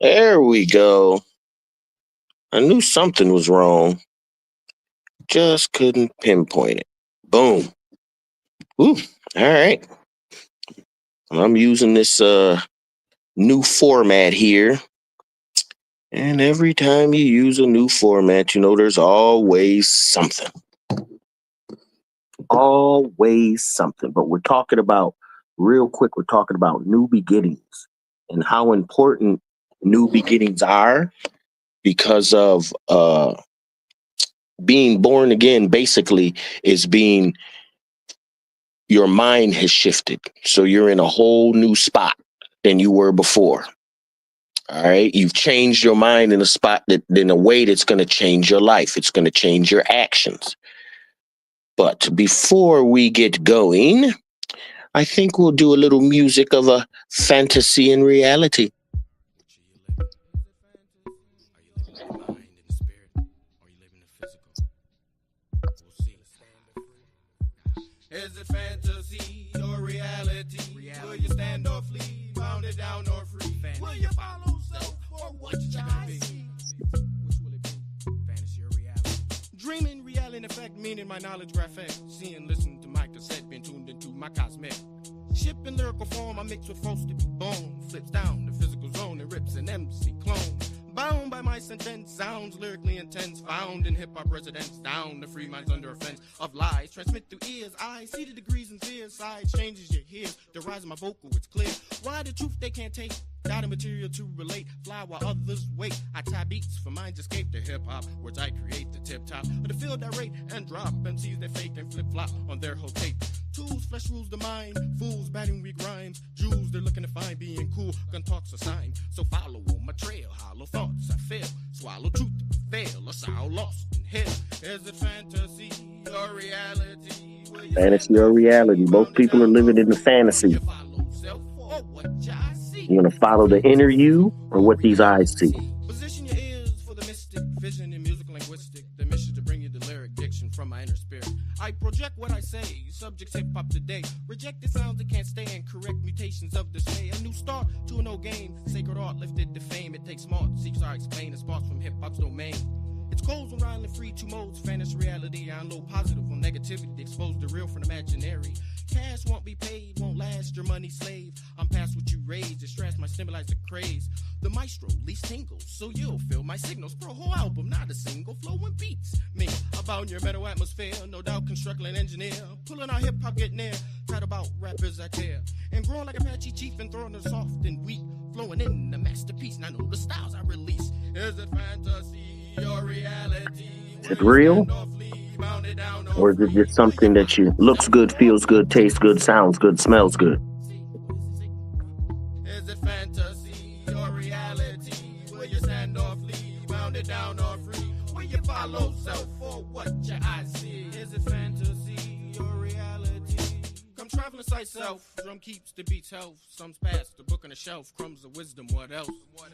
There we go. I knew something was wrong. Just couldn't pinpoint it. Boom. Ooh. All right. I'm using this new format here. And every time you use a new format, there's always something. Always something. But we're talking about, real quick, we're talking about new beginnings and how important new beginnings are because of being born again, basically, is being your mind has shifted. So you're in a whole new spot than you were before. All right. You've changed your mind in a spot that in a way that's going to change your life. It's going to change your actions. But before we get going, I think we'll do a little music of a fantasy and reality. Is it fantasy or reality? Will you stand or flee, bounded down or free? Will you follow self or what you see? Which will it be? Fantasy or reality? Dreaming, reality, in effect, meaning my knowledge graphic. Seeing, listen to my cassette, being tuned into my cosmic. Ship in lyrical form, I mix with frosted bone. Flips down the physical zone and rips an MC clone. Bound by my sentence, sounds lyrically intense. Found in hip-hop residence, down the free minds under offense of lies. Transmit through ears, eyes, see the degrees and fears. Sides changes you hear, the rise of my vocal, it's clear. Why the truth they can't take, got a material to relate. Fly while others wait, I tie beats for minds escape to hip-hop. Words I create the tip-top of the field I rate and drop. MCs they fake and flip-flop on their whole tape. Tools, flesh rules the mind. Fools, batting weak rhymes. Jews, they're looking to find being cool. Gun talks a sign. So follow on my trail. Hollow thoughts, I fail. Swallow truth to fail. A sound lost in hell. Is it fantasy or reality? Fantasy or reality? Most people are living in the fantasy. You're going to follow the inner you or what these eyes see. Position your ears for the mystic vision in musical linguistic. The mission to bring you the lyric diction from my inner spirit. I project what I say, subjects hip-hop today. Rejected sounds that can't stand, correct mutations of dismay. A new start to an old game, sacred art lifted to fame. It takes smart, seeks I explain, the sparks from hip-hop's domain. It's cold when riding free, two modes, fantasy reality. I unload positive on negativity, expose the real from imaginary. Cash won't be paid, won't last, your money slave. I'm past what you raised, it stress my stimuli the craze. The maestro least tingles, so you'll feel my signals for a whole album, not a single flowing beats. Me, about your metal atmosphere, no doubt construct an engineer. Pulling our hip-hop get near, tight about rappers I tear. And growing like Apache Chief and throwing it soft and weak. Flowing in the masterpiece, and I know the styles I release. Is it fantasy or reality? Is it real? Or is it just something that you looks good, feels good, tastes good, sounds good, smells good? Is it fantasy or reality? Will you stand or flee, bounded down or free? Will you follow self or what your eyes see? Is it fantasy or reality? Come traveling sight self, drum keeps the beats health. Some's past the book on the shelf, crumbs of wisdom, what else?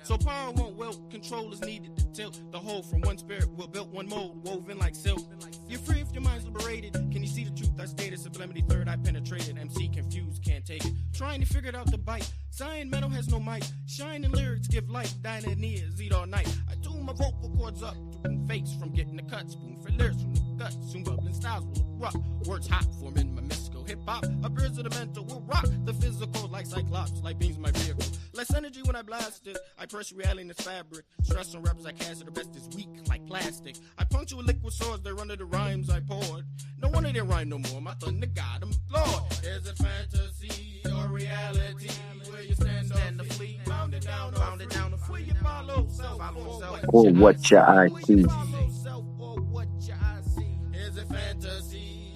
So power won't wilt, control is needed to tilt. The whole from one spirit will build one mold, woven like silk. You're free if your mind's liberated. Can you see the truth I stated? Sublimity, third eye penetrated. MC confused, can't take it. Trying to figure it out the bite. Cyan metal has no mic. Shining lyrics give light. Dying in ears, eat all night. I tune my vocal cords up. Doing fakes from getting the cut. Spoon for lyrics from the gut. Soon bubbling styles will erupt. Words hot, forming my mystical hip-hop. Appears of the mental will rock. The physical like cyclops. Like beams in my vehicle. Less energy when I blast it. I press reality in its fabric. Stress on reps I cast it. The best is weak like plastic. I puncture with liquid swords. They're under the rhymes I poured. No wonder they rhyme no more. My thunder got them floored. Is it fantasy or reality? Will you stand or flee? Bound it down or free? You follow self Or what your eyes see? Is it fantasy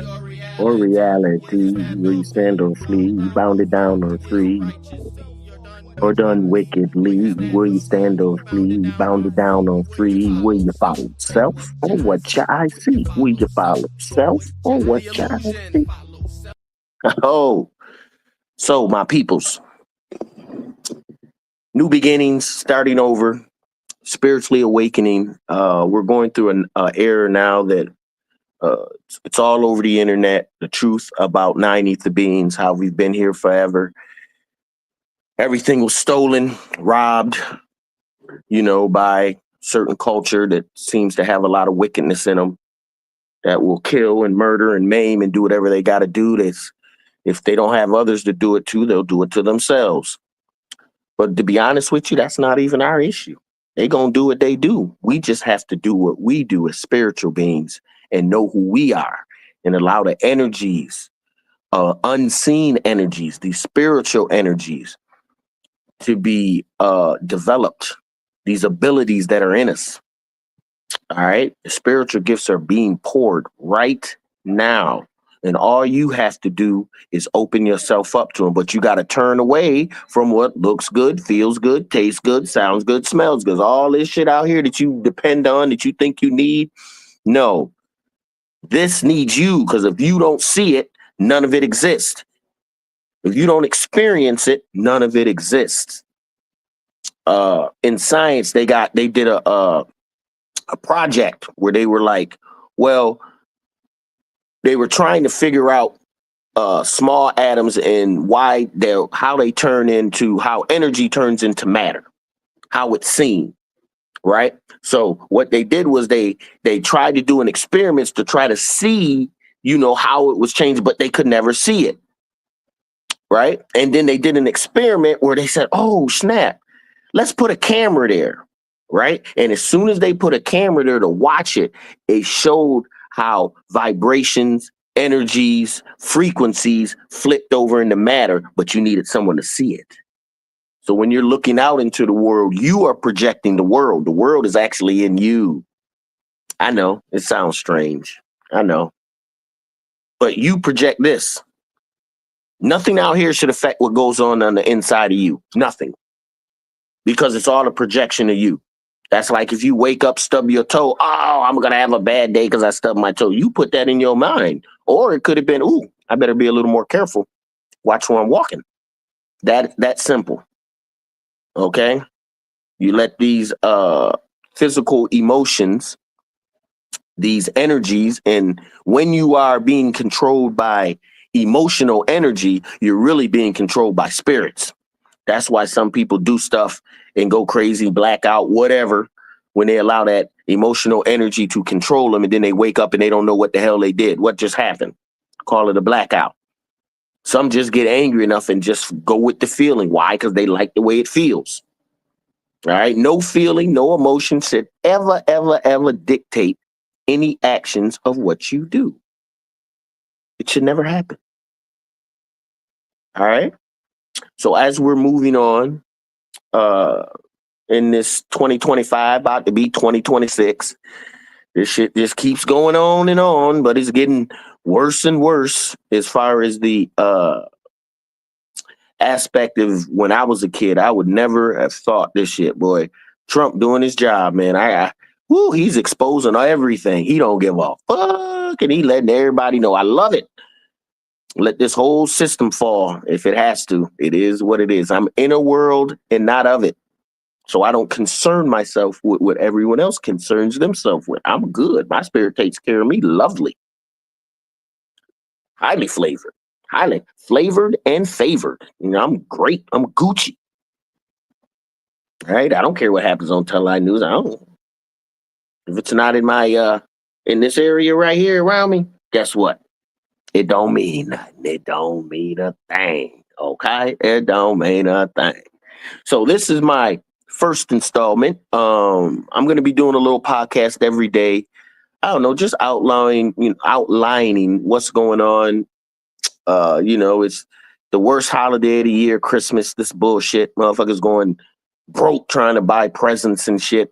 Or reality? Will you stand or flee, bounded down or free? Or done wickedly? Will you stand or flee, bounded down or free? Will you follow self or what your eyes see? Will you follow self or what your eyes see? Oh, so my peoples, new beginnings, starting over, spiritually awakening. We're going through an era now that it's all over the internet. The truth about Nine Ether Beings, how we've been here forever. Everything was stolen, robbed, by certain culture that seems to have a lot of wickedness in them that will kill and murder and maim and do whatever they got to do. That's, if they don't have others to do it to, they'll do it to themselves. But to be honest with you, that's not even our issue. They gonna do what they do. We just have to do what we do as spiritual beings and know who we are and allow the energies, unseen energies, these spiritual energies, to be developed. These abilities that are in us. All right, the spiritual gifts are being poured right now. And all you have to do is open yourself up to them. But you got to turn away from what looks good, feels good, tastes good, sounds good, smells good. All this shit out here that you depend on, that you think you need. No, this needs you, because if you don't see it, none of it exists. If you don't experience it, none of it exists. In science, they did a project where they were like, well, they were trying to figure out small atoms and how they turn into, how energy turns into matter, how it's seen, right? So what they did was they tried to do an experiments to try to see, how it was changed, but they could never see it, right? And then they did an experiment where they said, oh, snap, let's put a camera there, right? And as soon as they put a camera there to watch it, it showed how vibrations, energies, frequencies flipped over into matter, but you needed someone to see it. So when you're looking out into the world, you are projecting the world. The world is actually in you. I know it sounds strange. I know. But you project this. Nothing out here should affect what goes on the inside of you. Nothing. Because it's all a projection of you. That's like if you wake up, stub your toe. Oh, I'm going to have a bad day because I stubbed my toe. You put that in your mind. Or it could have been, ooh, I better be a little more careful. Watch where I'm walking. That's simple. Okay? You let these physical emotions, these energies, and when you are being controlled by emotional energy, you're really being controlled by spirits. That's why some people do stuff and go crazy, black out, whatever, when they allow that emotional energy to control them, and then they wake up and they don't know what the hell they did. What just happened? Call it a blackout. Some just get angry enough and just go with the feeling. Why? Because they like the way it feels. All right. No feeling, no emotion should ever, ever, ever dictate any actions of what you do. It should never happen. All right. So as we're moving on, in this 2025, about to be 2026, this shit just keeps going on and on, but it's getting worse and worse as far as the aspect of when I was a kid. I would never have thought this shit, boy. Trump doing his job, man. He's exposing everything. He don't give a fuck, and he letting everybody know. I love it. Let this whole system fall if it has to. It is what it is. I'm in a world and not of it. So I don't concern myself with what everyone else concerns themselves with. I'm good. My spirit takes care of me. Lovely. Highly flavored. Highly flavored and favored. I'm great. I'm Gucci. All right. I don't care what happens on Teleline News. I don't. If it's not in my in this area right here around me, guess what? It don't mean nothing. It don't mean a thing. Okay? It don't mean a thing. So this is my first installment. I'm going to be doing a little podcast every day. I don't know, just outlining what's going on. It's the worst holiday of the year, Christmas. This bullshit. Motherfuckers going broke trying to buy presents and shit.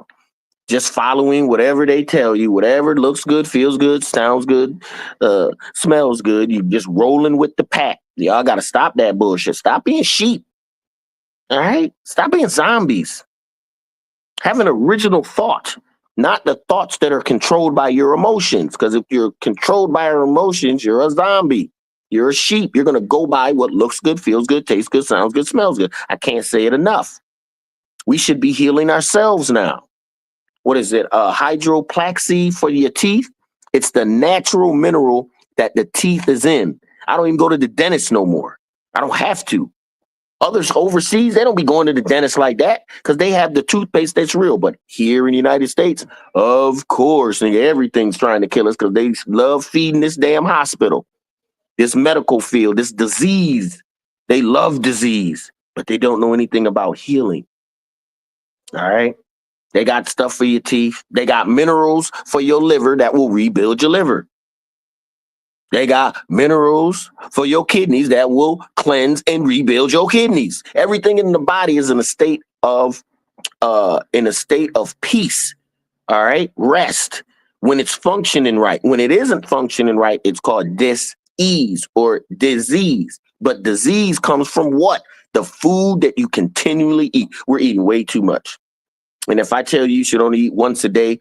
Just following whatever they tell you, whatever looks good, feels good, sounds good, smells good. You just rolling with the pack. Y'all got to stop that bullshit. Stop being sheep. All right? Stop being zombies. Have an original thought, not the thoughts that are controlled by your emotions. Because if you're controlled by your emotions, you're a zombie. You're a sheep. You're going to go by what looks good, feels good, tastes good, sounds good, smells good. I can't say it enough. We should be healing ourselves now. What is it? Hydroplaxy for your teeth. It's the natural mineral that the teeth is in. I don't even go to the dentist no more. I don't have to. Others overseas, they don't be going to the dentist like that because they have the toothpaste that's real. But here in the United States, of course, nigga, everything's trying to kill us because they love feeding this damn hospital, this medical field, this disease. They love disease, but they don't know anything about healing. All right. They got stuff for your teeth. They got minerals for your liver that will rebuild your liver. They got minerals for your kidneys that will cleanse and rebuild your kidneys. Everything in the body is in a state of peace. All right, rest when it's functioning right. When it isn't functioning right, it's called dis-ease or disease. But disease comes from what? The food that you continually eat. We're eating way too much. And if I tell you should only eat once a day,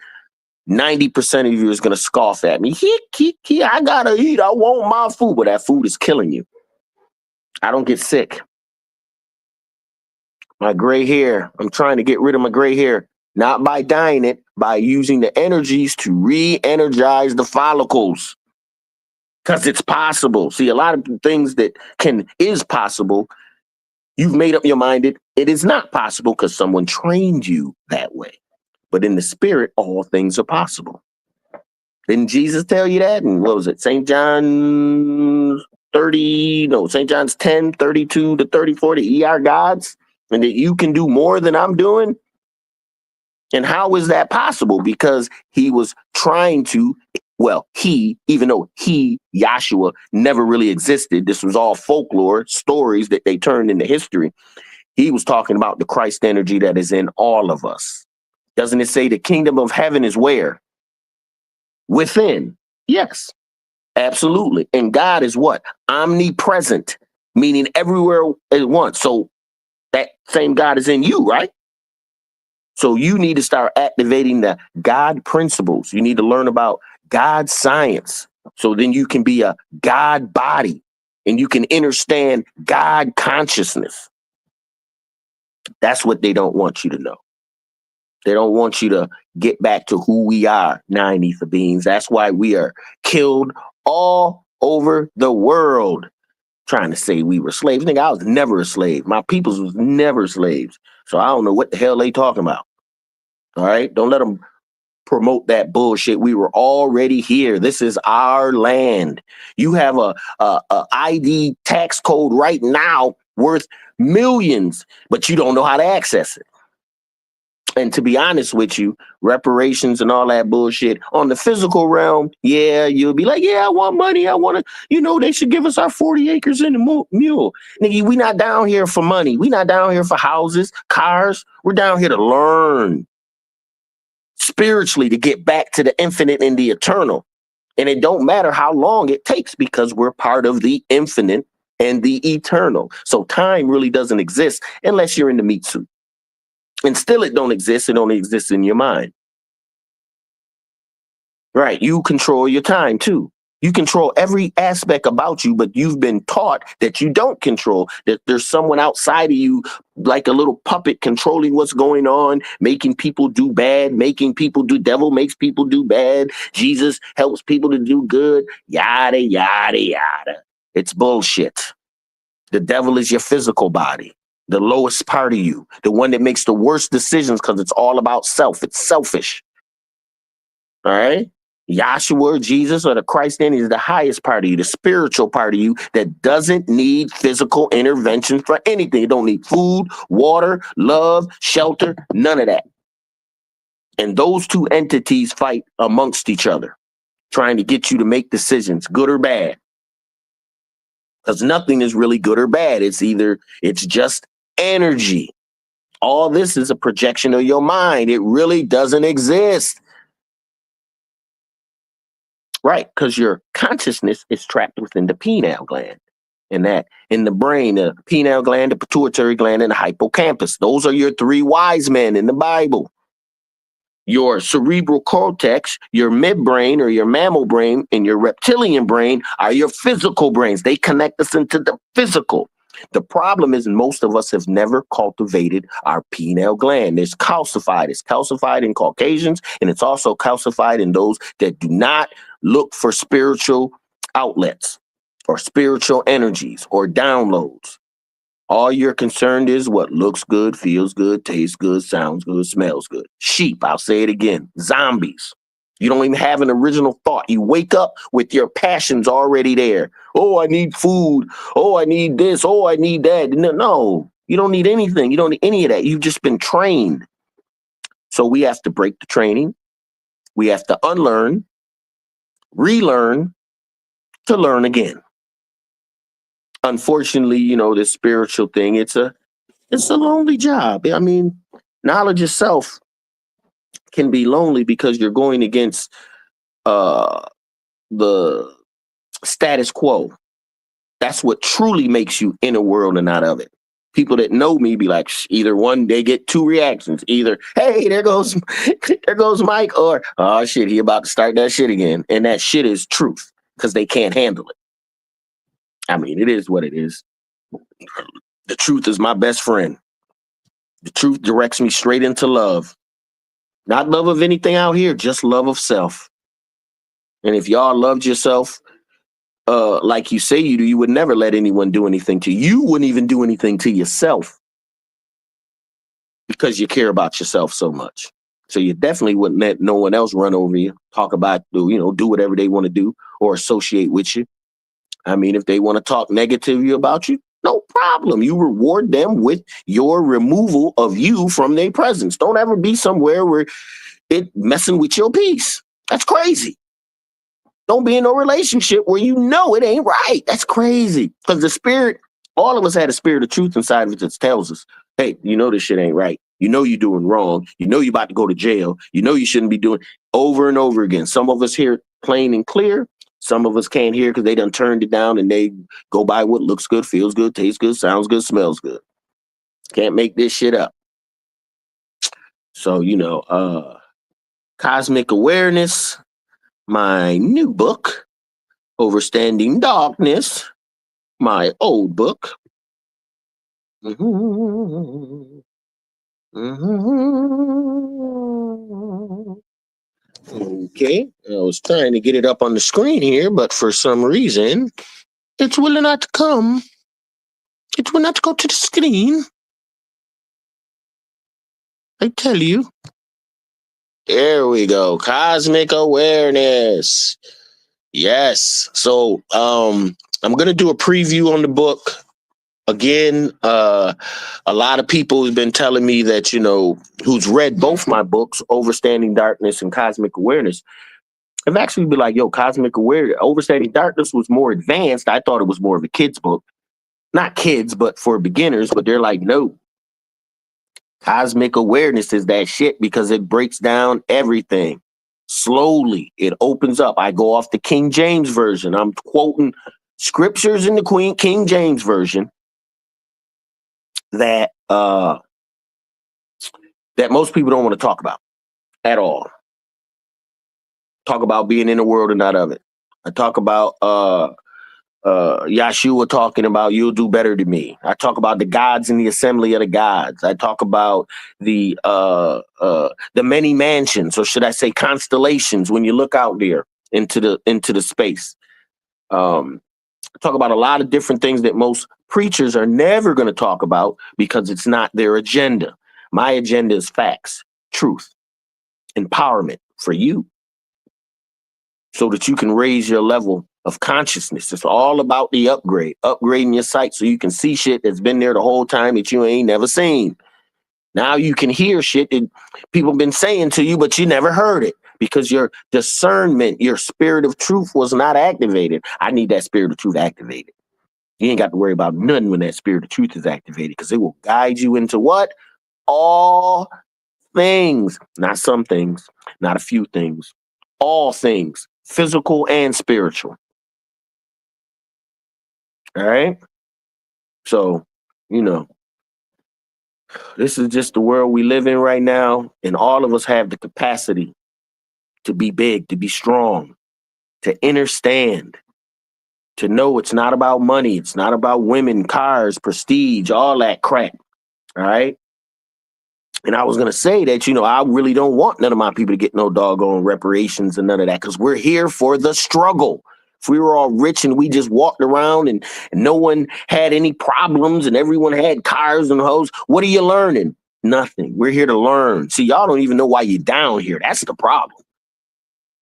90% of you is going to scoff at me. I gotta eat. I want my food, but that food is killing you. I don't get sick. My gray hair, I'm trying to get rid of my gray hair, not by dyeing it, by using the energies to re-energize the follicles. Because it's possible. See, a lot of things that is possible, you've made up your mind it is not possible because someone trained you that way. But in the spirit, all things are possible. Didn't Jesus tell you that? And what was it? St. John's 10, 32 to 34, the ER gods, and that you can do more than I'm doing? And how is that possible? Because he was trying to, even though Yahshua, never really existed, this was all folklore, stories that they turned into history. He was talking about the Christ energy that is in all of us. Doesn't it say the kingdom of heaven is where? Within. Yes, absolutely. And God is what? Omnipresent, meaning everywhere at once. So that same God is in you, right? So you need to start activating the God principles. You need to learn about God science. So then you can be a God body and you can understand God consciousness. That's what they don't want you to know. They don't want you to get back to who we are, nine ether beings. That's why we are killed all over the world. Trying to say we were slaves. Nigga, I was never a slave. My peoples was never slaves. So I don't know what the hell they talking about. All right? Don't let them promote that bullshit. We were already here. This is our land. You have a ID tax code right now worth millions, but you don't know how to access it. And to be honest with you, reparations and all that bullshit on the physical realm, yeah, you'll be like, yeah, I want money. I want to, they should give us our 40 acres in the mule. Nigga, we not down here for money. We not down here for houses, cars. We're down here to learn spiritually, to get back to the infinite and the eternal. And it don't matter how long it takes because we're part of the infinite and the eternal. So time really doesn't exist unless you're in the meat suit. And still it don't exist. It only exists in your mind. Right. You control your time too. You control every aspect about you, but you've been taught that you don't control, that there's someone outside of you, like a little puppet controlling what's going on, making people do bad, making people do, devil makes people do bad. Jesus helps people to do good, yada, yada, yada. It's bullshit. The devil is your physical body. The lowest part of you, the one that makes the worst decisions because it's all about self. It's selfish. All right. Yahshua, Jesus, or the Christ in is the highest part of you, the spiritual part of you that doesn't need physical intervention for anything. It don't need food, water, love, shelter, none of that. And those two entities fight amongst each other, trying to get you to make decisions, good or bad. Because nothing is really good or bad. It's just energy. All this is a projection of your mind. It really doesn't exist. Right, because your consciousness is trapped within the pineal gland. And that in the brain, the pineal gland, the pituitary gland, and the hippocampus. Those are your three wise men in the Bible. Your cerebral cortex, your midbrain or your mammal brain, and your reptilian brain are your physical brains. They connect us into the physical. The problem is most of us have never cultivated our pineal gland. It's calcified. It's calcified in Caucasians, and it's also calcified in those that do not look for spiritual outlets or spiritual energies or downloads. All you're concerned is what looks good, feels good, tastes good, sounds good, smells good. Sheep, I'll say it again, zombies. You don't even have an original thought. You wake up with your passions already there. Oh, I need food. Oh, I need this. Oh, I need that. No, you don't need anything. You don't need any of that. You've just been trained. So we have to break the training. We have to unlearn, relearn to learn again. Unfortunately, this spiritual thing, it's a lonely job. I mean, knowledge itself can be lonely because you're going against the status quo. That's what truly makes you in a world and not of it. People that know me be like, either one, they get two reactions. Either, hey, there goes Mike, or, oh shit, he about to start that shit again. And that shit is truth because they can't handle it. I mean, it is what it is. The truth is my best friend. The truth directs me straight into love. Not love of anything out here, just love of self. And if y'all loved yourself like you say you do, you would never let anyone do anything to you. You wouldn't even do anything to yourself because you care about yourself so much. So you definitely wouldn't let no one else run over you, talk about, do whatever they want to do or associate with you. I mean, if they want to talk negatively about you, no problem. You reward them with your removal of you from their presence. Don't ever be somewhere where it messing with your peace. That's crazy. Don't be in no relationship where it ain't right. That's crazy. Because the spirit, all of us had a spirit of truth inside of it that tells us, hey, this shit ain't right. You're doing wrong. You're about to go to jail. You shouldn't be doing over and over again. Some of us hear it plain and clear. Some of us can't hear because they done turned it down and they go by what looks good, feels good, tastes good, sounds good, smells good. Can't make this shit up. So, Cosmic Awareness, my new book, Overstanding Darkness, my old book. Okay, I was trying to get it up on the screen here, but for some reason, it will not come. It will not go to the screen. I tell you. There we go. Cosmic Awareness. Yes. So I'm gonna do a preview on the book. Again, a lot of people have been telling me that, who's read both my books, Overstanding Darkness and Cosmic Awareness, have actually been like, yo, Cosmic Awareness, Overstanding Darkness was more advanced. I thought it was more of a kid's book. Not kids, but for beginners. But they're like, no. Cosmic Awareness is that shit because it breaks down everything. Slowly, it opens up. I go off the King James Version. I'm quoting scriptures in the King James Version that most people don't want to talk about at all. Talk about being in the world and not of it. I talk about Yahshua talking about you'll do better than me. I talk about the gods in the assembly of the gods. I talk about the many mansions, or should I say constellations, when you look out there into the space. I talk about a lot of different things that most preachers are never going to talk about because it's not their agenda. My agenda is facts, truth, empowerment for you so that you can raise your level of consciousness. It's all about the upgrading your sight so you can see shit that's been there the whole time that you ain't never seen. Now you can hear shit that people have been saying to you, but you never heard it because your discernment, your spirit of truth was not activated. I need that spirit of truth activated. You ain't got to worry about nothing when that spirit of truth is activated because it will guide you into what? All things, not some things, not a few things, all things, physical and spiritual. All right. So, this is just the world we live in right now. And all of us have the capacity to be big, to be strong, to understand, to know it's not about money. It's not about women, cars, prestige, all that crap. All right. And I was going to say that, I really don't want none of my people to get no doggone reparations and none of that because we're here for the struggle, If we were all rich and we just walked around and no one had any problems and everyone had cars and hoes, what are you learning? Nothing. We're here to learn. See, y'all don't even know why you're down here. That's the problem.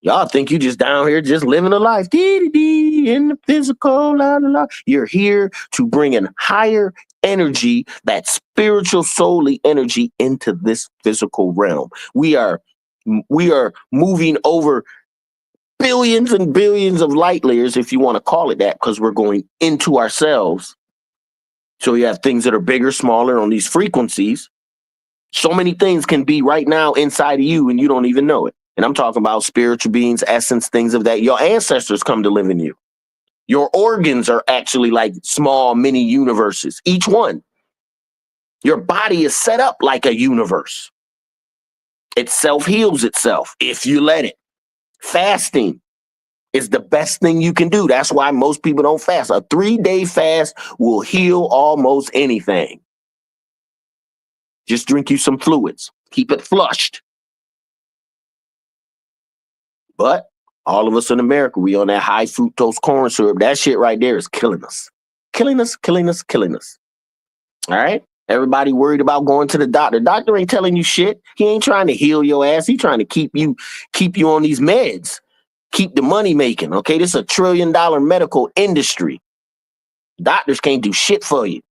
Y'all think you just down here just living a life. Dee-dee-dee, in the physical, la la la. You're here to bring in higher energy, that spiritual soully energy into this physical realm. We are moving over billions and billions of light years, if you want to call it that, because we're going into ourselves. So you have things that are bigger, smaller on these frequencies. So many things can be right now inside of you and you don't even know it. And I'm talking about spiritual beings, essence, things of that. Your ancestors come to live in you. Your organs are actually like small mini universes, each one. Your body is set up like a universe. It self-heals itself if you let it. Fasting is the best thing you can do. That's why most people don't fast. A 3-day fast will heal almost anything. Just drink you some fluids. Keep it flushed. But all of us in America, we on that high fructose corn syrup. That shit right there is killing us. Killing us, killing us, killing us. All right? Everybody worried about going to the doctor. Doctor ain't telling you shit. He ain't trying to heal your ass. He trying to keep you on these meds. Keep the money making. Okay? This is a $1 trillion medical industry. Doctors can't do shit for you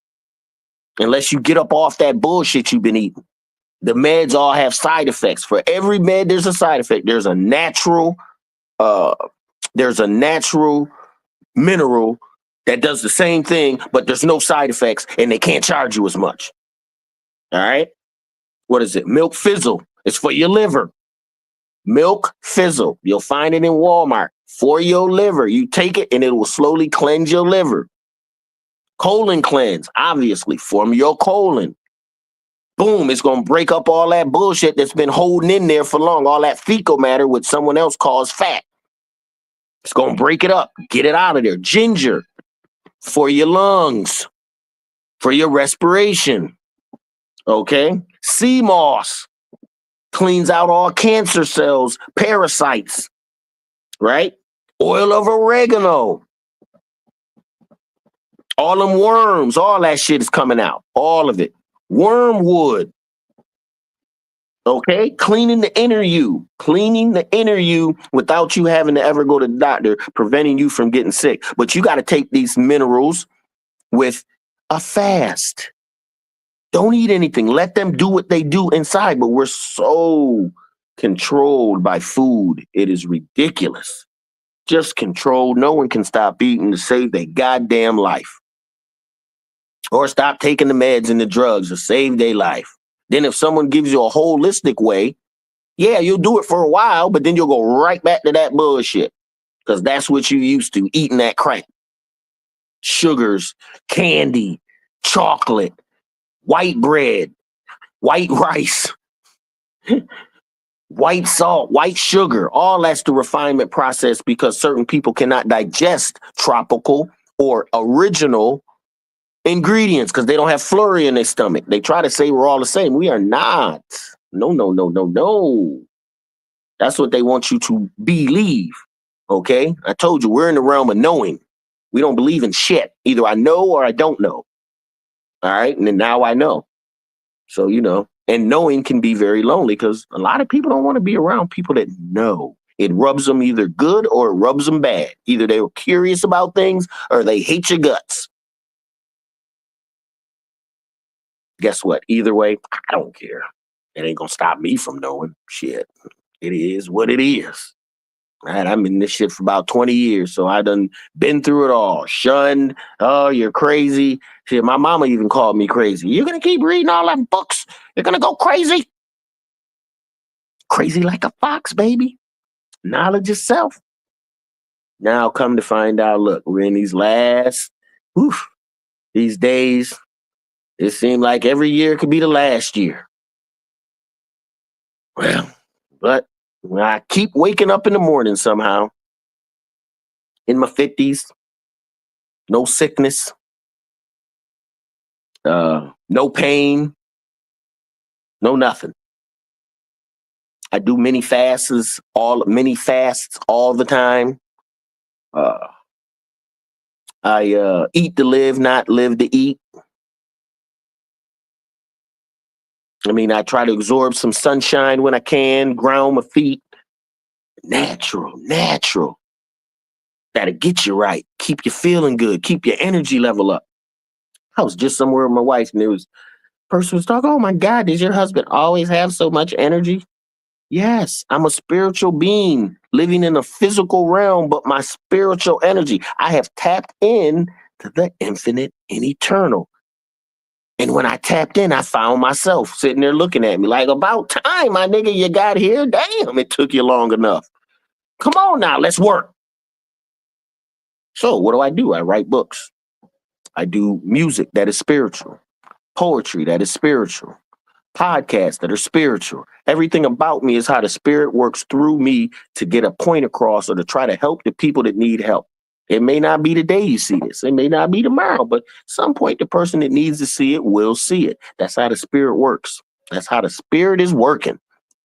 unless you get up off that bullshit you've been eating. The meds all have side effects. For every med, there's a side effect. There's a natural mineral that does the same thing, but there's no side effects and they can't charge you as much. All right. What is it? Milk Fizzle. It's for your liver. Milk Fizzle. You'll find it in Walmart for your liver. You take it and it will slowly cleanse your liver. Colon cleanse, obviously, from your colon. Boom, it's going to break up all that bullshit that's been holding in there for long, all that fecal matter which someone else calls fat. It's going to break it up, get it out of there. Ginger, for your lungs, for your respiration, okay? Sea moss cleans out all cancer cells, parasites, right? Oil of oregano, all them worms, all that shit is coming out, all of it. Wormwood, okay? Cleaning the inner you without you having to ever go to the doctor, preventing you from getting sick. But you got to take these minerals with a fast. Don't eat anything. Let them do what they do inside. But we're so controlled by food. It is ridiculous. Just controlled. No one can stop eating to save their goddamn life. Or stop taking the meds and the drugs to save their life. Then if someone gives you a holistic way, yeah, you'll do it for a while, but then you'll go right back to that bullshit. Because that's what you used to, eating that crap. Sugars, candy, chocolate, white bread, white rice, white salt, white sugar. All that's the refinement process because certain people cannot digest tropical or original ingredients because they don't have flurry in their stomach. They try to say we're all the same. We are not. No, no, no, no, no. That's what they want you to believe. Okay? I told you, we're in the realm of knowing. We don't believe in shit. Either I know or I don't know. All right? And then now I know. So, and knowing can be very lonely because a lot of people don't want to be around people that know. It rubs them either good or it rubs them bad. Either they were curious about things or they hate your guts. Guess what? Either way, I don't care. It ain't gonna stop me from knowing shit. It is what it is. Right? I'm in this shit for about 20 years, so I done been through it all. Shunned. Oh, you're crazy. Shit, my mama even called me crazy. You're gonna keep reading all them books. You're gonna go crazy. Crazy like a fox, baby. Knowledge itself. Now come to find out, look, we're in these days. It seemed like every year could be the last year. Well, but I keep waking up in the morning somehow. In my 50s. No sickness. No pain. No nothing. I do many fasts all the time. I eat to live, not live to eat. I mean, I try to absorb some sunshine when I can, ground my feet. Natural, natural. That'll get you right. Keep you feeling good. Keep your energy level up. I was just somewhere with my wife and there was person was talking, oh my God, does your husband always have so much energy? Yes, I'm a spiritual being living in a physical realm, but my spiritual energy, I have tapped in to the infinite and eternal. And when I tapped in, I found myself sitting there looking at me like, about time, my nigga, you got here. Damn, it took you long enough. Come on now, let's work. So what do? I write books. I do music that is spiritual, poetry that is spiritual, podcasts that are spiritual. Everything about me is how the spirit works through me to get a point across or to try to help the people that need help. It may not be the day you see this. It may not be tomorrow, but some point the person that needs to see it will see it. That's how the spirit works. That's how the spirit is working.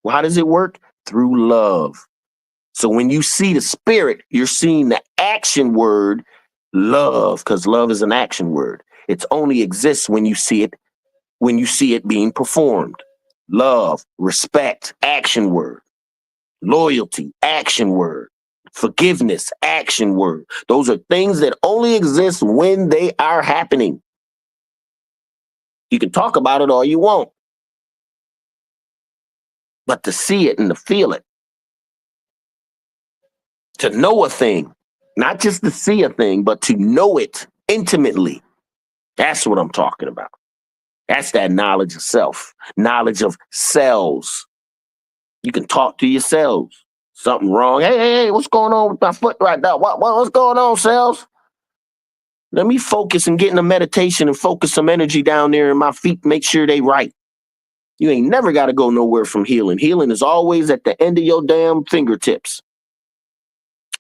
Well, how does it work? Through love. So when you see the spirit, you're seeing the action word love, because love is an action word. It only exists when you see it being performed. Love, respect, action word. Loyalty, action word. Forgiveness, action word. Those are things that only exist when they are happening. You can talk about it all you want, but to see it and to feel it, to know a thing, not just to see a thing, but to know it intimately, that's what I'm talking about. That's that knowledge of self, knowledge of cells. You can talk to your cells. Something wrong. Hey, what's going on with my foot right now? What's going on, cells? Let me focus and get in a meditation and focus some energy down there in my feet, make sure they right. You ain't never got to go nowhere from healing. Healing is always at the end of your damn fingertips.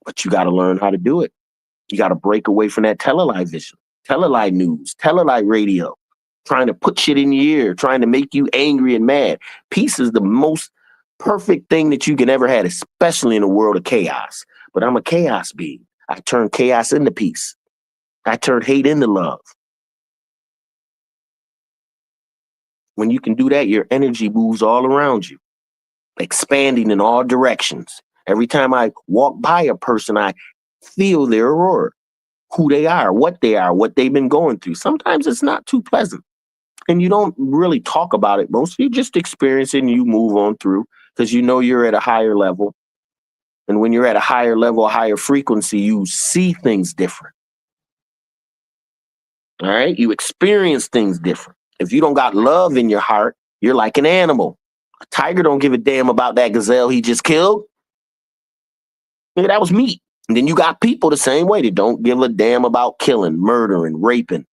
But you got to learn how to do it. You got to break away from that telelie vision, telelie news, telelie radio, trying to put shit in your ear, trying to make you angry and mad. Peace is the most perfect thing that you can ever have, especially in a world of chaos. But I'm a chaos being. I turn chaos into peace. I turn hate into love. When you can do that, your energy moves all around you, expanding in all directions. Every time I walk by a person, I feel their aurora, who they are, what they've been going through. Sometimes it's not too pleasant. And you don't really talk about it. Most you just experience it and you move on through because you know you're at a higher level. And when you're at a higher level, a higher frequency, you see things different. All right? You experience things different. If you don't got love in your heart, you're like an animal. A tiger don't give a damn about that gazelle he just killed. Nigga, that was meat. And then you got people the same way. They don't give a damn about killing, murdering, raping.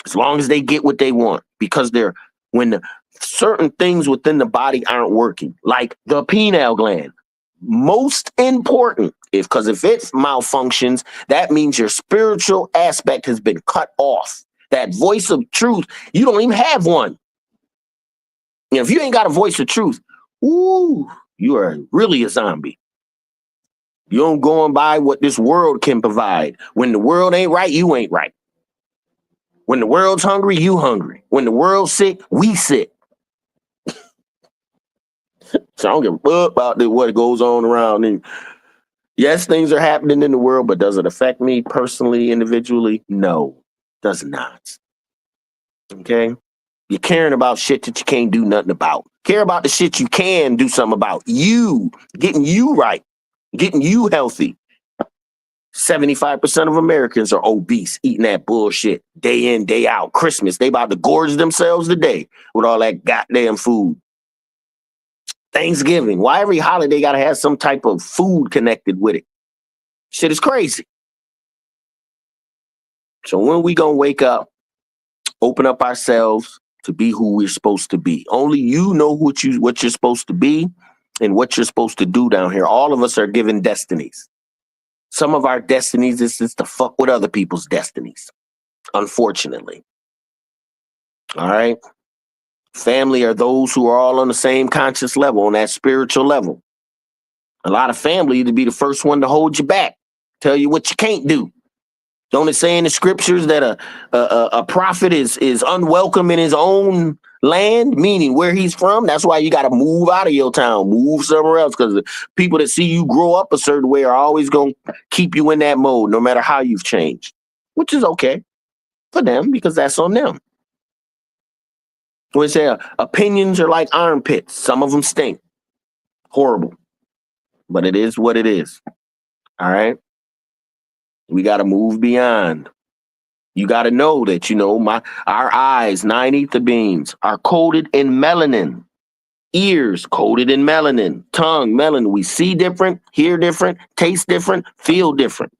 As long as they get what they want. Because when certain things within the body aren't working, like the pineal gland, most important, because if it malfunctions, that means your spiritual aspect has been cut off. That voice of truth, you don't even have one. If you ain't got a voice of truth, ooh, you are really a zombie. You don't go on by what this world can provide. When the world ain't right, you ain't right. When the world's hungry, you hungry. When the world's sick, we sick. So I don't give a fuck about what goes on around. And yes, things are happening in the world, but does it affect me personally, individually? No, does not. Okay? You're caring about shit that you can't do nothing about. Care about the shit you can do something about. You, getting you right, getting you healthy. 75% of Americans are obese, eating that bullshit day in, day out. Christmas, they about to gorge themselves today with all that goddamn food. Thanksgiving, why every holiday gotta have some type of food connected with it? Shit is crazy. So when we gonna wake up, open up ourselves to be who we're supposed to be? Only you know what you're supposed to be and what you're supposed to do down here. All of us are given destinies. Some of our destinies is to fuck with other people's destinies, unfortunately. All right? Family are those who are all on the same conscious level, on that spiritual level. A lot of family to be the first one to hold you back, tell you what you can't do, Don't it say in the scriptures that a prophet is unwelcome in his own land, meaning where he's from? That's why you got to move out of your town, move somewhere else, because the people that see you grow up a certain way are always going to keep you in that mode, no matter how you've changed, which is okay for them because that's on them. We say opinions are like armpits. Some of them stink. Horrible. But it is what it is. All right. We got to move beyond. You got to know that, our eyes, 9 ether beams, are coated in melanin. Ears coated in melanin. Tongue, melanin. We see different, hear different, taste different, feel different.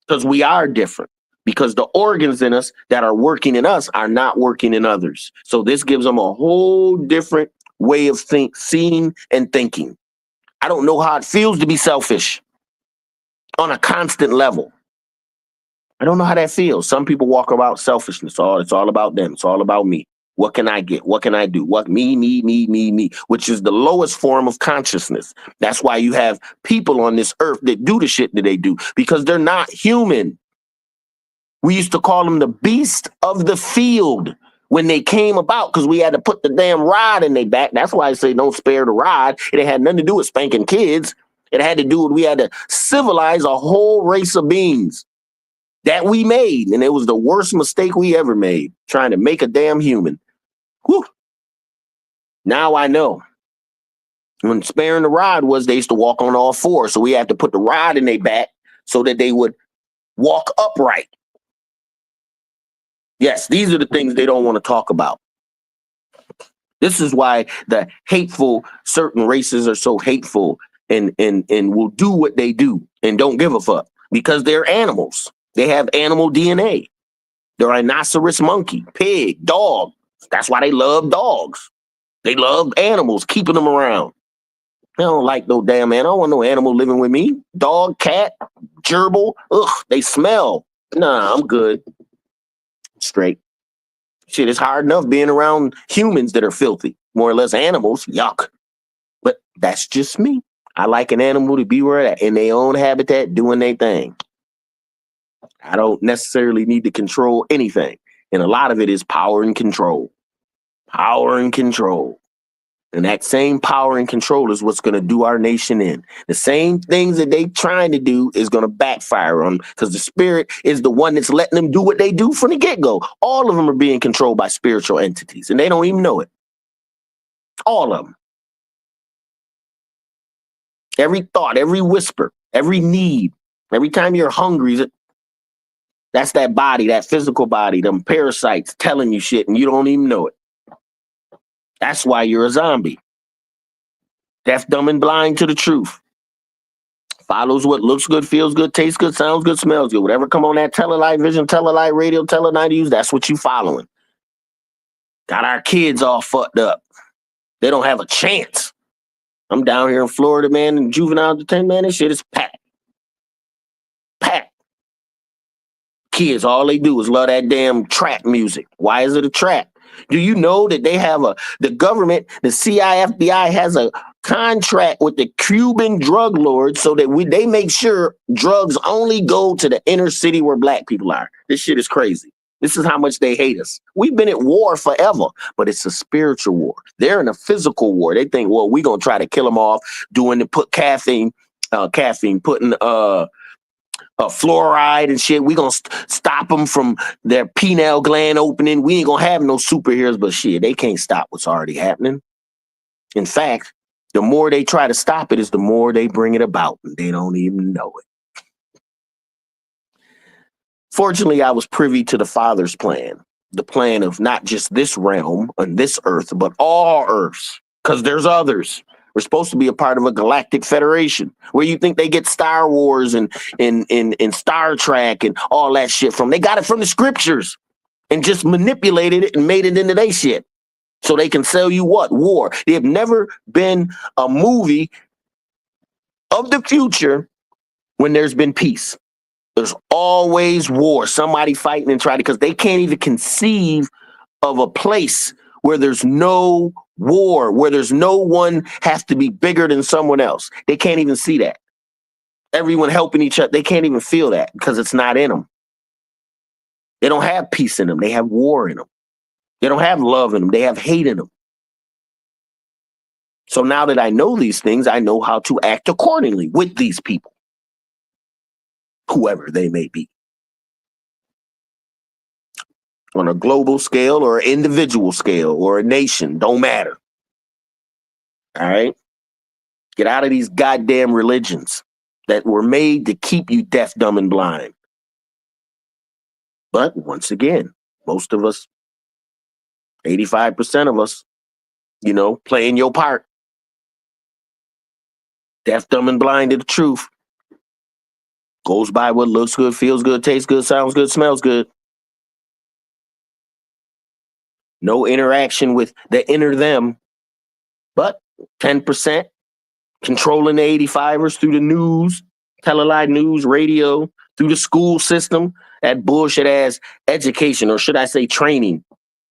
Because we are different. Because the organs in us that are working in us are not working in others. So this gives them a whole different way of seeing and thinking. I don't know how it feels to be selfish on a constant level. I don't know how that feels. Some people walk about selfishness. It's all about them. It's all about me. What can I get? What can I do? What me, which is the lowest form of consciousness. That's why you have people on this earth that do the shit that they do, because they're not human. We used to call them the beast of the field when they came about, because we had to put the damn rod in their back. That's why I say don't spare the rod. It had nothing to do with spanking kids. It had to do with, we had to civilize a whole race of beings that we made. And it was the worst mistake we ever made, trying to make a damn human. Whew. Now I know. When sparing the rod was, they used to walk on all fours. So we had to put the rod in their back so that they would walk upright. Yes, these are the things they don't want to talk about. This is why the hateful, certain races are so hateful and will do what they do and don't give a fuck, because they're animals. They have animal DNA. They're rhinoceros, monkey, pig, dog. That's why they love dogs. They love animals, keeping them around. I don't like no damn animal. I don't want no animal living with me. Dog, cat, gerbil. Ugh, they smell. Nah, I'm good. Straight. Shit, it's hard enough being around humans that are filthy. More or less animals. Yuck. But that's just me. I like an animal to be where they're at, in their own habitat, doing their thing. I don't necessarily need to control anything. And a lot of it is power and control. Power and control. And that same power and control is what's going to do our nation in. The same things that they trying to do is going to backfire on them, because the spirit is the one that's letting them do what they do from the get-go. All of them are being controlled by spiritual entities, and they don't even know it. All of them. Every thought, every whisper, every need, every time you're hungry, that's that body, that physical body, them parasites telling you shit and you don't even know it. That's why you're a zombie. Deaf, dumb, and blind to the truth. Follows what looks good, feels good, tastes good, sounds good, smells good. Whatever come on that telelight vision, telelight radio, telenight news, that's what you following. Got our kids all fucked up. They don't have a chance. I'm down here in Florida, man, in juvenile detention, man, this shit is packed. Packed. Kids, all they do is love that damn trap music. Why is it a trap? Do you know that they have the government, the CIA, FBI has a contract with the Cuban drug lords so that they make sure drugs only go to the inner city where black people are. This shit is crazy. This is how much they hate us. We've been at war forever, but it's a spiritual war. They're in a physical war. They think, well, we're going to try to kill them off, put caffeine, putting fluoride and shit. We gonna stop them from their pineal gland opening. We ain't gonna have no superheroes, but shit, they can't stop what's already happening. In fact, the more they try to stop it is the more they bring it about, and they don't even know it. Fortunately, I was privy to the Father's plan, the plan of not just this realm and this earth, but all earths, because there's others. We're supposed to be a part of a galactic federation. Where you think they get Star Wars and Star Trek and all that shit from? They got it from the scriptures and just manipulated it and made it into their shit. So they can sell you what? War. They have never been a movie of the future when there's been peace. There's always war. Somebody fighting and trying to, because they can't even conceive of a place where there's no war, where there's no one has to be bigger than someone else. They can't even see that. Everyone helping each other. They can't even feel that because it's not in them. They don't have peace in them. They have war in them. They don't have love in them. They have hate in them. So now that I know these things, I know how to act accordingly with these people, whoever they may be. On a global scale or an individual scale or a nation, don't matter. All right? Get out of these goddamn religions that were made to keep you deaf, dumb, and blind. But once again, most of us, 85% of us, playing your part. Deaf, dumb, and blind to the truth. Goes by what looks good, feels good, tastes good, sounds good, smells good. No interaction with the inner them, but 10% controlling the 85ers through the news, televised news, radio, through the school system, that bullshit ass education, or should I say training.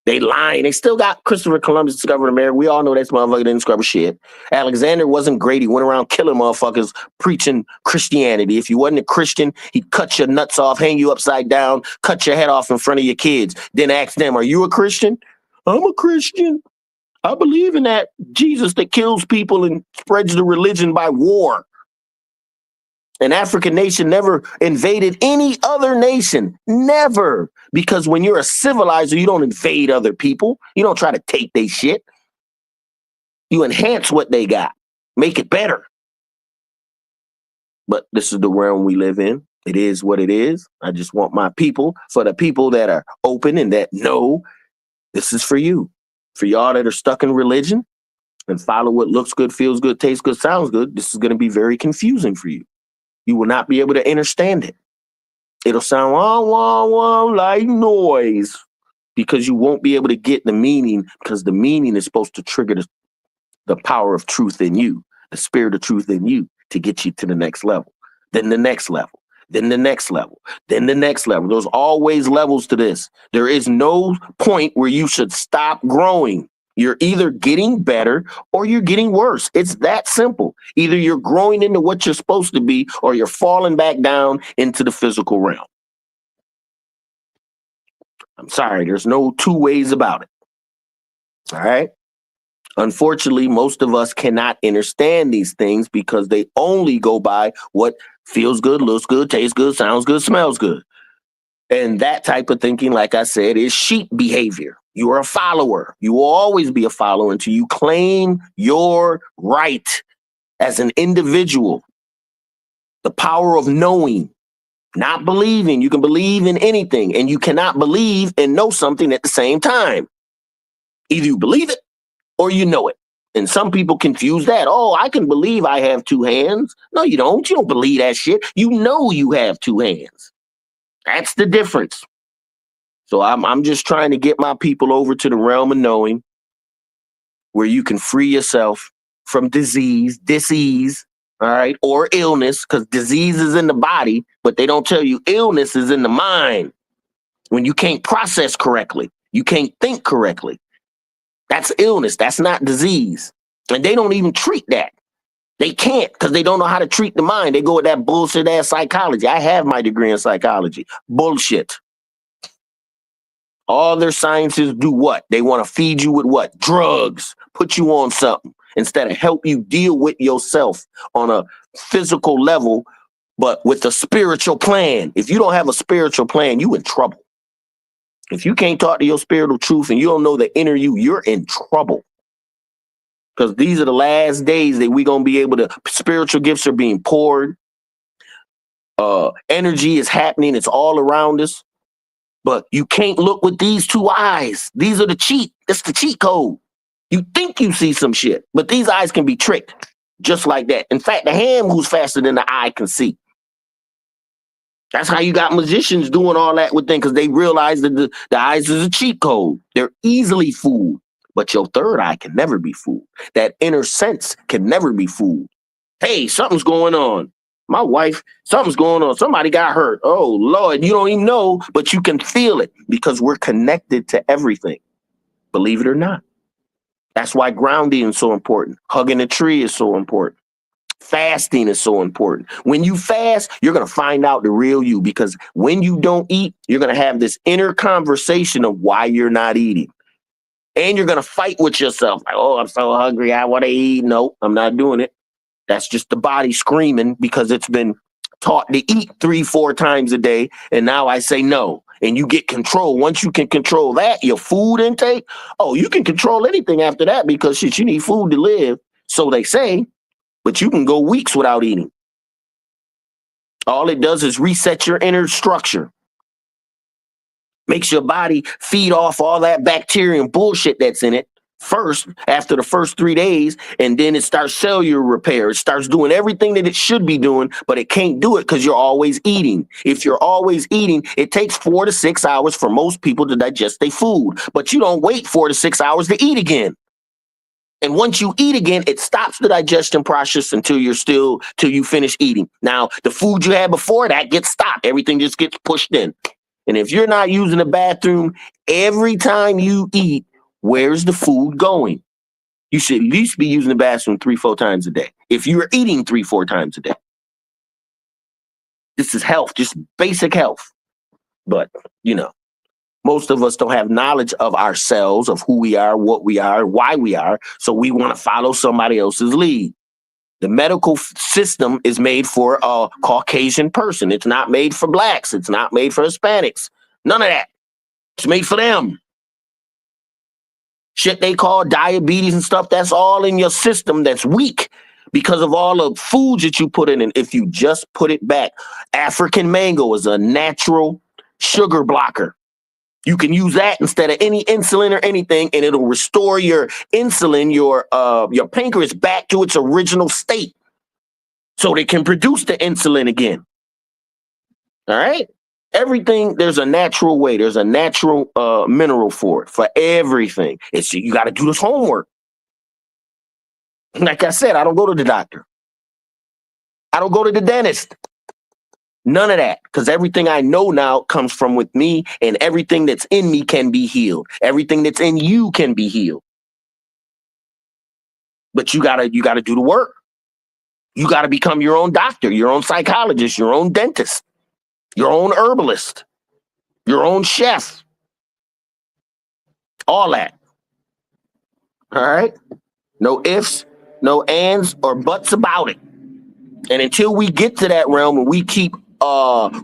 They lying. They still got Christopher Columbus discovered America. We all know that motherfucker didn't discover shit. Alexander wasn't great. He went around killing motherfuckers, preaching Christianity. If you wasn't a Christian, he'd cut your nuts off, hang you upside down, cut your head off in front of your kids. Then ask them, are you a Christian? I'm a Christian. I believe in that Jesus that kills people and spreads the religion by war. An African nation never invaded any other nation. Never. Because when you're a civilizer, you don't invade other people. You don't try to take their shit. You enhance what they got. Make it better. But this is the realm we live in. It is what it is. I just want my people, for the people that are open and that know, this is for you. For y'all that are stuck in religion and follow what looks good, feels good, tastes good, sounds good, this is going to be very confusing for you. You will not be able to understand it. It'll sound wah, wah, wah, like noise because you won't be able to get the meaning, because the meaning is supposed to trigger the power of truth in you, the spirit of truth in you to get you to the next level, then the next level, then the next level, then the next level. There's always levels to this. There is no point where you should stop growing. You're either getting better or you're getting worse. It's that simple. Either you're growing into what you're supposed to be or you're falling back down into the physical realm. I'm sorry, there's no two ways about it. All right? Unfortunately, most of us cannot understand these things because they only go by what feels good, looks good, tastes good, sounds good, smells good. And that type of thinking, like I said, is sheep behavior. You are a follower. You will always be a follower until you claim your right as an individual. The power of knowing, not believing. You can believe in anything, and you cannot believe and know something at the same time. Either you believe it or you know it. And some people confuse that. Oh, I can believe I have two hands. No, you don't. You don't believe that shit. You know you have two hands. That's the difference. So I'm just trying to get my people over to the realm of knowing where you can free yourself from disease, all right, or illness, because disease is in the body, but they don't tell you illness is in the mind. When you can't process correctly, you can't think correctly. That's illness. That's not disease. And they don't even treat that. They can't because they don't know how to treat the mind. They go with that bullshit ass psychology. I have my degree in psychology. Bullshit. All their sciences do what? They want to feed you with what? Drugs. Put you on something instead of help you deal with yourself on a physical level, but with a spiritual plan. If you don't have a spiritual plan, you in trouble. If you can't talk to your spiritual truth and you don't know the inner you, you're in trouble. Because these are the last days that we're going to be able to, spiritual gifts are being poured. Energy is happening. It's all around us. But you can't look with these two eyes. These are the cheat. It's the cheat code. You think you see some shit, but these eyes can be tricked just like that. In fact, the hand moves faster than the eye can see. That's how you got magicians doing all that with things, because they realize that the eyes is a cheat code. They're easily fooled. But your third eye can never be fooled. That inner sense can never be fooled. Hey, something's going on. My wife, something's going on. Somebody got hurt. Oh, Lord, you don't even know, but you can feel it because we're connected to everything. Believe it or not. That's why grounding is so important. Hugging a tree is so important. Fasting is so important. When you fast, you're going to find out the real you, because when you don't eat, you're going to have this inner conversation of why you're not eating. And you're going to fight with yourself. Like, oh, I'm so hungry. I want to eat. No, I'm not doing it. That's just the body screaming because it's been taught to eat 3-4 times a day. And now I say no. And you get control. Once you can control that, your food intake, oh, you can control anything after that, because shit, you need food to live. So they say, but you can go weeks without eating. All it does is reset your inner structure. Makes your body feed off all that bacteria and bullshit that's in it first, after the first 3 days, and then it starts cellular repair. It starts doing everything that it should be doing, but it can't do it because you're always eating. If you're always eating, it takes 4 to 6 hours for most people to digest their food, but you don't wait 4 to 6 hours to eat again. And once you eat again, it stops the digestion process till you finish eating. Now, the food you had before that gets stopped. Everything just gets pushed in. And if you're not using the bathroom every time you eat, where's the food going? You should at least be using the bathroom 3-4 times a day. If you're eating 3-4 times a day. This is health, just basic health. But, most of us don't have knowledge of ourselves, of who we are, what we are, why we are. So we want to follow somebody else's lead. The medical system is made for a Caucasian person. It's not made for blacks. It's not made for Hispanics. None of that. It's made for them. Shit they call diabetes and stuff, that's all in your system that's weak because of all the foods that you put in. And if you just put it back, African mango is a natural sugar blocker. You can use that instead of any insulin or anything, and it'll restore your insulin, your pancreas back to its original state so they can produce the insulin again. All right? Everything, there's a natural way. There's a natural mineral for it, for everything. You got to do this homework. Like I said, I don't go to the doctor. I don't go to the dentist. None of that, because everything I know now comes from with me, and everything that's in me can be healed. Everything that's in you can be healed. But you gotta do the work. You gotta become your own doctor, your own psychologist, your own dentist, your own herbalist, your own chef. All that. All right? No ifs, no ands, or buts about it. And until we get to that realm and we keep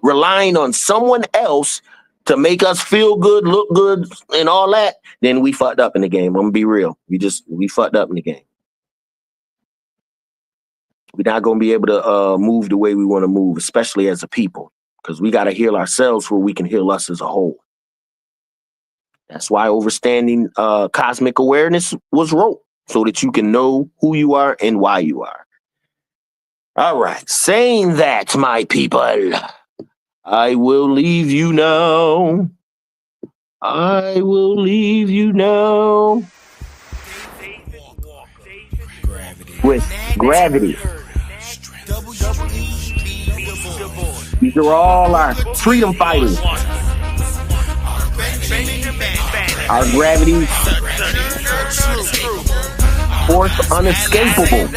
relying on someone else to make us feel good, look good, and all that, then we fucked up in the game. I'm gonna be real. We fucked up in the game. We're not gonna be able to move the way we want to move, especially as a people, because we got to heal ourselves where we can heal us as a whole. That's why overstanding cosmic awareness was wrote, so that you can know who you are and why you are. All right, saying that, my people, I will leave you now. I will leave you now. With gravity. These are all our freedom fighters. Our gravity, force unescapable.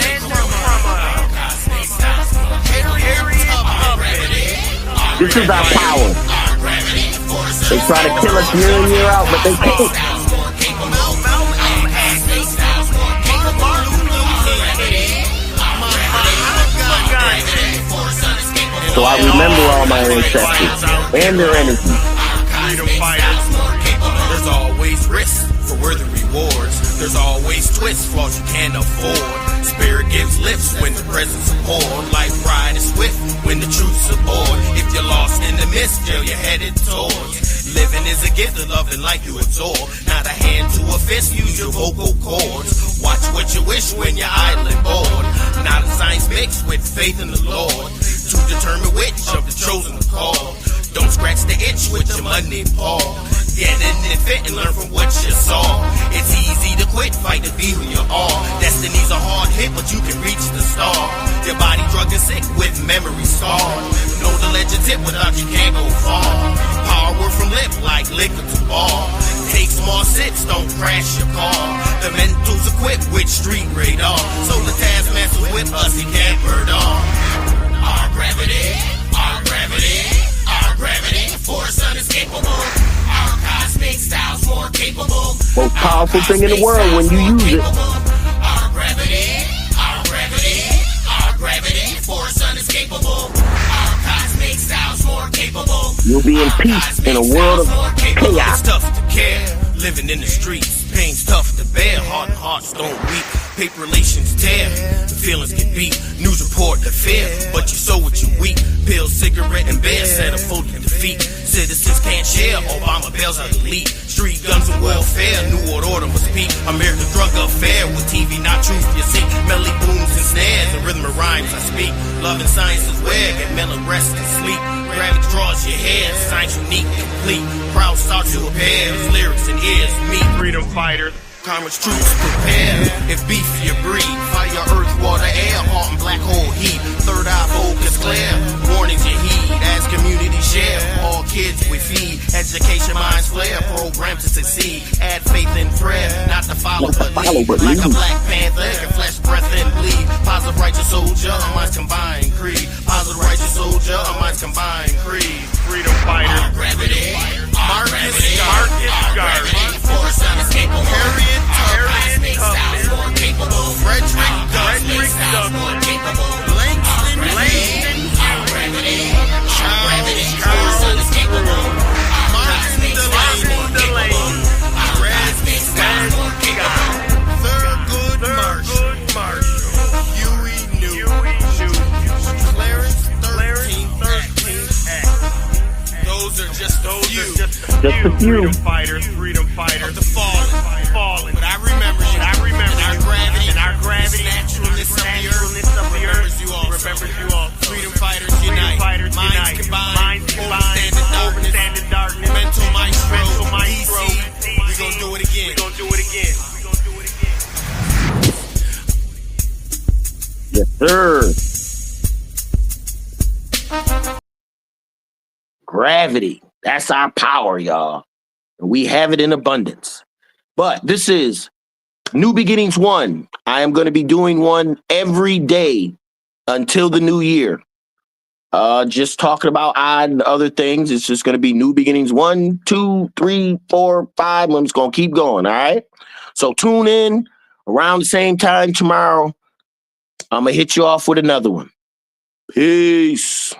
This is our power. They try to kill us year in, year out, but they can't. So I remember all my ancestors and their energy. Freedom fighters. There's always risk for worthy rewards. There's always twists, flaws you can't afford. Spirit gives lifts when the presence of more. Life ride is swift when the truth's aboard. If you're lost in the mist, jail you're headed towards. Living is a gift of loving like you absorb. Not a hand to a fist, use your vocal cords. Watch what you wish when you're idling bored. Not a science mixed with faith in the Lord. To determine which of the chosen are called. Don't scratch the itch with your money paw. Get in it fit and learn from what you saw. It's easy to quit, fight to be who you are. Destiny's a hard hit, but you can reach the star. Your body drug and sick with memory scarred. Know the legend tip, without you can't go far. Power from lip like liquor to bar. Take small sips, don't crash your car. The mental's equipped with street radar. So the taskmaster's with us, he can't burn off. Our gravity, our gravity, our gravity. Force unescapable. Our cosmic style's more capable. Most powerful thing in the world when you use it. Our gravity, our gravity, our gravity. Force unescapable. Our cosmic style's more capable. You'll be in peace in a world of chaos. It's tough to care, living in the streets. Pain's tough to bear, heart and hearts don't weep. Paper relations tear, the feelings get beat. News report the fear, but you sow what you weep. Pills, cigarette, and beer set a foe to defeat. Citizens can't share, Obama bails out elite. Street guns and welfare, New World Order must speak. American drug affair with TV, not truth, you see. Melody booms and snares, the rhythm of rhymes I speak. Love and science is where, get mental rest and sleep. Gravity draws your hair, science unique, complete. Proud start to appear, lyrics and ears meet. Freedom fighters. Congress troops prepare. If beef you breathe, fire, earth, water, air, heart and black hole heat. Third eye focus clear, warnings you heed. As community share, all kids we feed. Education minds flare, program to succeed. Add faith and prayer, not to follow but lead. Like a black panther, can flesh, breath and bleed. Positive righteous soldier, our minds combine creed. Positive righteous soldier, our minds combine creed. Freedom fighter, our gravity, our gravity, our gravity. Force unescapable. Harriet Tubman, Frederick Douglass, Langston Hughes, Charles Unescapable, Martin Delany, Thurgood Marshall, Huey Newton, Clarence 13th Act. Those are just a few. Freedom fighters, the fallen. But I remember you. And our gravity, naturalness of the earth, remembers you all. Freedom fighters unite. Minds combined, overstanding darkness. Mental maestro, DC. We gonna do it again. Yes, sir. Gravity. That's our power, y'all. We have it in abundance. But this is New Beginnings 1. I am going to be doing one every day until the new year. Just talking about odd and other things. It's just going to be New Beginnings 1, 2, 3, 4, 5. I'm just going to keep going, all right? So tune in around the same time tomorrow. I'm going to hit you off with another one. Peace.